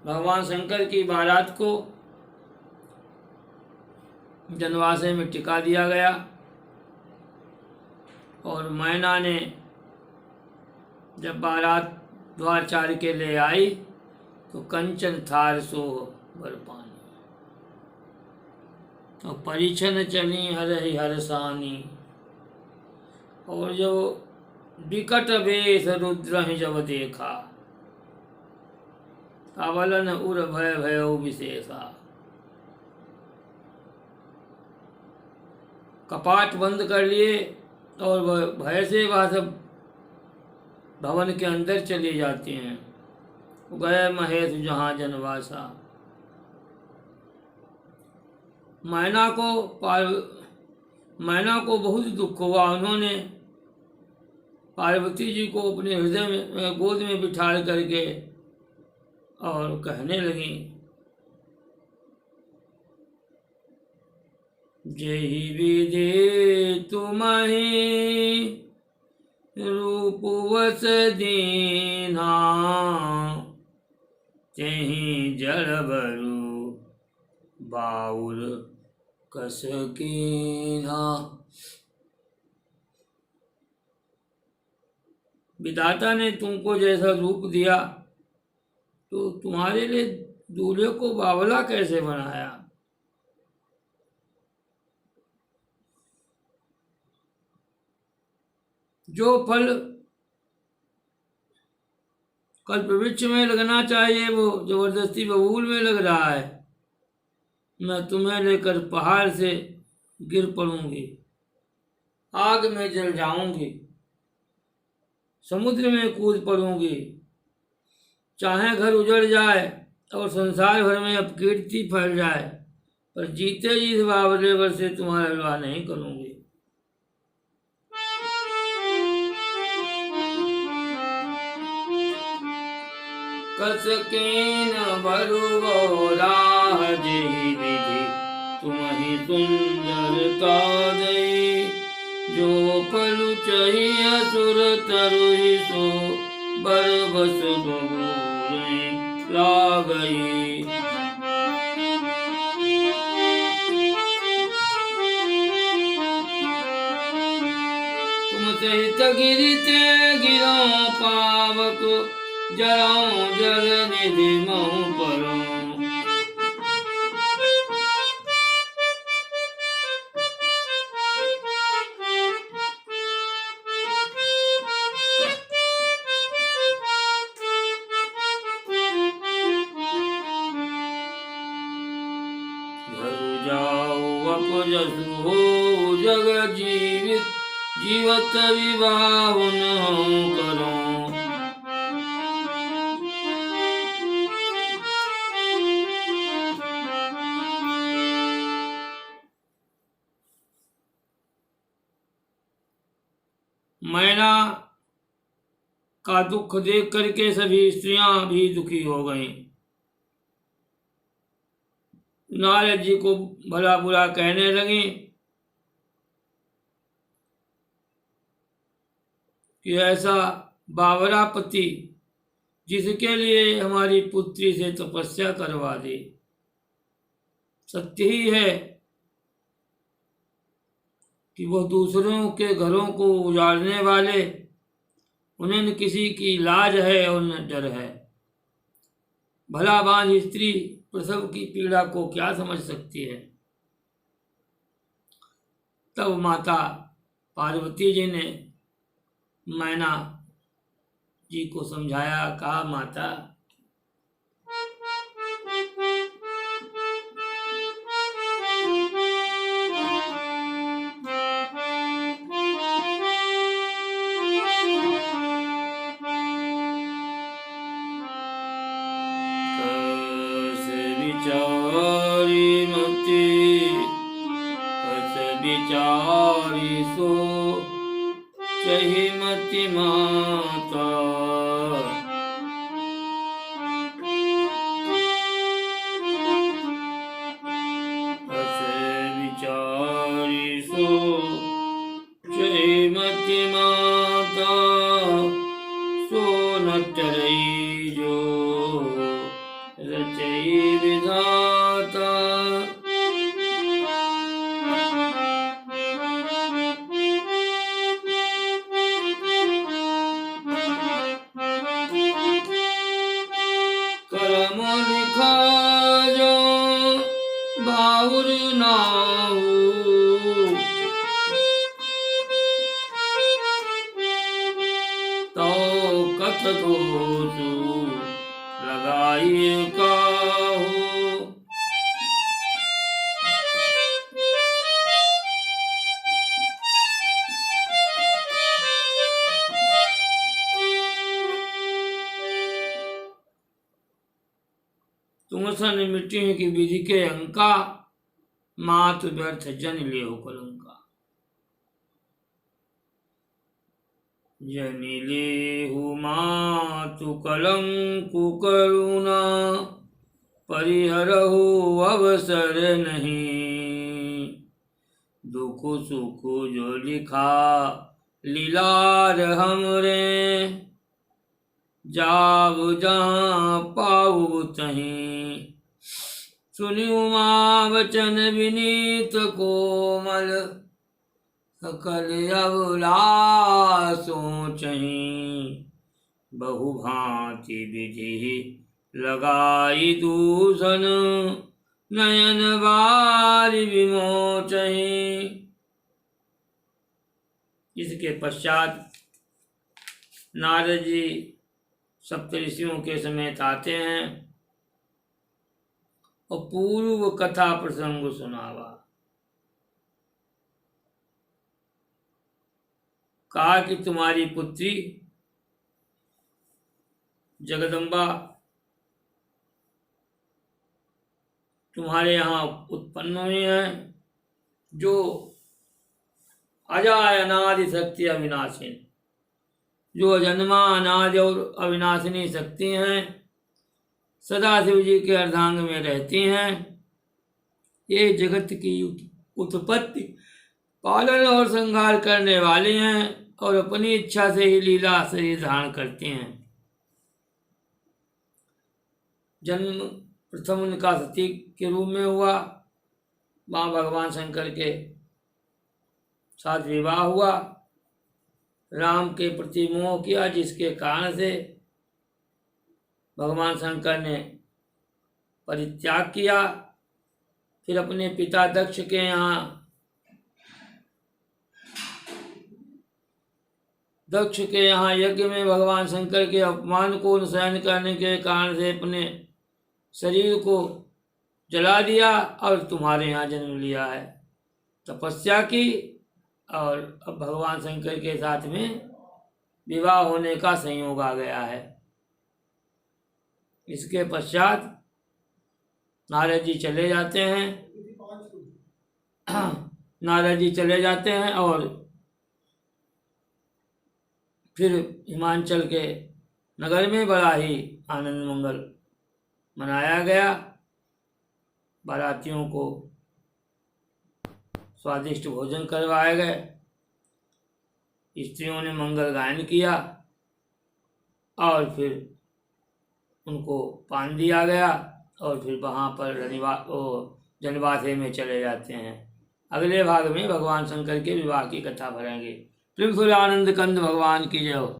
भगवान शंकर की बारात को जनवासे में टिका दिया गया और मैना ने जब बारात द्वार चार के ले आई तो कंचन थार सो बर पानी और परिछन चली हरहि हरसानी। और जो विकट वेश रुद्र ही जब देखा अवलन उर भय भयो विशेषा। कपाट बंद कर लिए और वह भय से वह सब भवन के अंदर चले जाते हैं। गए महेश जहाँ जनवासा। मैना को बहुत दुख हुआ। उन्होंने पार्वती जी को अपने हृदय में गोद में बिठा करके और कहने लगी, जेहि विधि तुम्हि रूप वस दीना तेहि जड़ बरु बाउर कस कीन्हा। विधाता ने तुमको जैसा रूप दिया तो तुम्हारे लिए दूल्हे को बावला कैसे बनाया। जो फल कल्पवृक्ष में लगना चाहिए वो जबरदस्ती बबूल में लग रहा है। मैं तुम्हें लेकर पहाड़ से गिर पड़ूंगी, आग में जल जाऊंगी, समुद्र में कूद पड़ूंगी, चाहे घर उजड़ जाए और संसार भर में अपकीर्ति फैल जाए, पर जीते जी इस बावले वर से तुम्हारा विवाह नहीं करूंगी। कस कीन बरु राह जेहि विधि तुम्हि सुंदरता दई। जो फलु चहि असुर तरुहि सो बर बस बबूल लागई। तुम सहित गिरिते गिरो पावक जराऊं जल निधि महु परो। घर जाओ अपजसु हो जग जीवत विवाह न करो। मैना का दुख देख करके सभी स्त्रियां भी दुखी हो गईं। नारद जी को भला बुरा कहने लगी कि ऐसा बावरा पति जिसके लिए हमारी पुत्री से तपस्या करवा दे। सत्य ही है कि वह दूसरों के घरों को उजाड़ने वाले, उन्हें न किसी की लाज है और न डर है। भला बांझ स्त्री प्रसव की पीड़ा को क्या समझ सकती है। तब माता पार्वती जी ने मैना जी को समझाया। कहा, माता विचारी मति हस विचारी सो चहि मति माता। हस विचारी सो चहि मति माता। सो न टरई जो रचई विधाता। करम लिखा जो बाहुर नाहु, तो कथ दोष लगाई काहू। तुम सन मिट्टी की विधि के अंका, मात व्यर्थ जन ले हो कलंका। जन लेहु मातु कलंकु करुणा, परिहरहु अवसर नहीं। दुख सुख जो लिखा लीलार हमरे, जाव जहाँ पाऊ तहीं। सुनियो माँ वचन विनीत कोमल, सकल अभिलाषों चहीं। बहु भांति विधि लगाई दूषण, नयन बारी विमोचहीं। इसके पश्चात नारद जी सप्तऋषियों के समेत आते हैं और पूर्व कथा प्रसंग सुनावा। कहा कि तुम्हारी पुत्री जगदम्बा तुम्हारे यहाँ उत्पन्न हुई है, जो अजाय अनादि शक्ति अविनाशिनी, जो जन्मा अनादि और अविनाशिनी शक्ति हैं, सदाशिव जी के अर्धांग में रहती हैं। ये जगत की उत्पत्ति, पालन और संहार करने वाली हैं और अपनी इच्छा से ही लीला शरीर धारण करती हैं। जन्म प्रथम उनका सती के रूप में हुआ, वहाँ भगवान शंकर के साथ विवाह हुआ, राम के प्रति मोह किया, जिसके कारण से भगवान शंकर ने परित्याग किया। फिर अपने पिता दक्ष के यहाँ यज्ञ में भगवान शंकर के अपमान को सहन करने के कारण से अपने शरीर को जला दिया और तुम्हारे यहाँ जन्म लिया है। तपस्या की और अब भगवान शंकर के साथ में विवाह होने का संयोग आ गया है। इसके पश्चात नारद जी चले जाते हैं और फिर हिमाचल के नगर में बड़ा ही आनंद मंगल मनाया गया। बारातियों को स्वादिष्ट भोजन करवाए गए, स्त्रियों ने मंगल गायन किया और फिर उनको पान दिया गया और फिर वहाँ पर जनवासे में चले जाते हैं। अगले भाग में भगवान शंकर के विवाह की कथा भरेंगे। प्रेम आनंद कंद भगवान की जय हो।